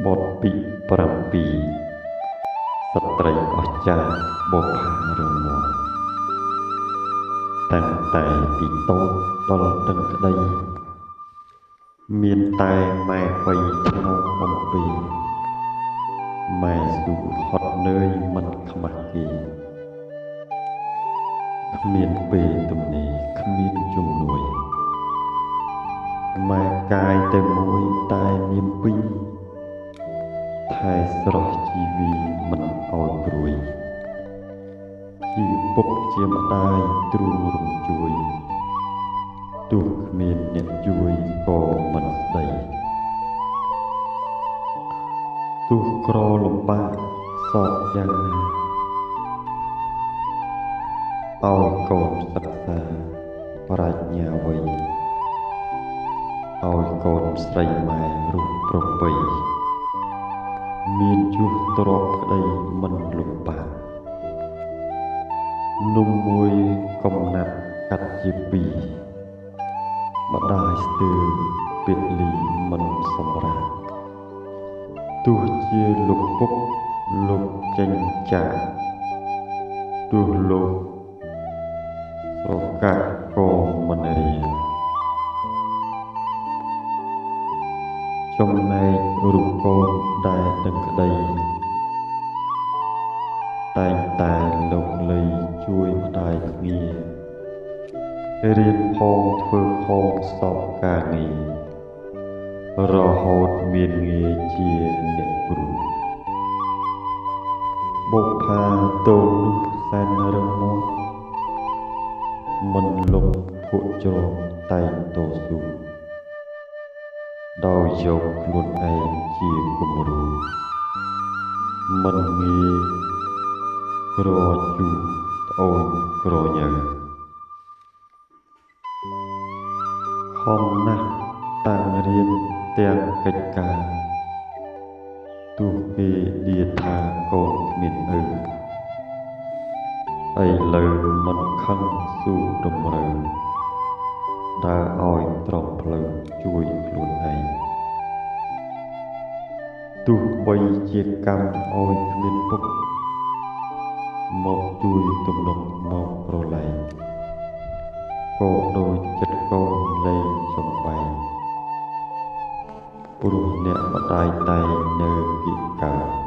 บทปิប្រាំពីរស្ត្រីអស្ចារ្យបុប្ផារឿងមុនតាំងតែពីតូចដល់ដឹងក្តីមានតែម៉ែវ័យឆ្នោតបំពេម៉ែស៊ូហត់នឿយមិនខ្មាស់គេគ្មានពេលទំនេរគ្មានជំនួយម៉ែកាយតែមួយតែមានពីរថែស្រស់ជីវីមិនឲ្យព្រួយជាពុកជាម្ដាយទ្រូងរំជួយទោះគ្មានអ្នកជួយក៏មិនស្ដីទោះក្រលំបាកសោកយ៉ាងណាឲ្យកូនសិក្សាប្រាជ្ញាវៃឲ្យកូនស្រីម៉ែរូបប្រពៃមានជួសទ្រពក្តីមិនលំបាកនំមួយកំណាត់កាត់ជាពីរម្ដាយស្ទើរពលីមិនសម្រាប់ទោះជាលោកពុកលោកចេញចាក់ទោះលោកស្រកាក់ក៏មិនរៀនចំណែករូបកូនដែលដឹងក្តីតែងតែលោកលីជួយម្ដាយគ្នារៀនផងធ្វើផងសពការងាររហូតមានងារជាអ្នកគ្រូបុប្ផាតូននោះសែនរឹងមាំមិនលំភក់ជ្រងតែងតស៊ូដោយយកខ្លួនឯងជាគំរូមិនងាយក្រជូត្អូញក្រញ៉ៅខំណាស់តាំងរៀនទាំងកិច្ចការទោះគេឌាថាកូនគ្មានឪឥឡូវមិនខឹងស៊ូតម្រូវដើរឲ្យត្រង់ផ្លូវជួយខ្លួនឯងទោះបីជាកម្មឲ្យគ្មានពុកមកជួយទំនុកមកប្រឡែងក៏ដូចចិត្តកូនលែងចំបែងព្រោះអ្នកម្ដាយតែងនៅពីកើត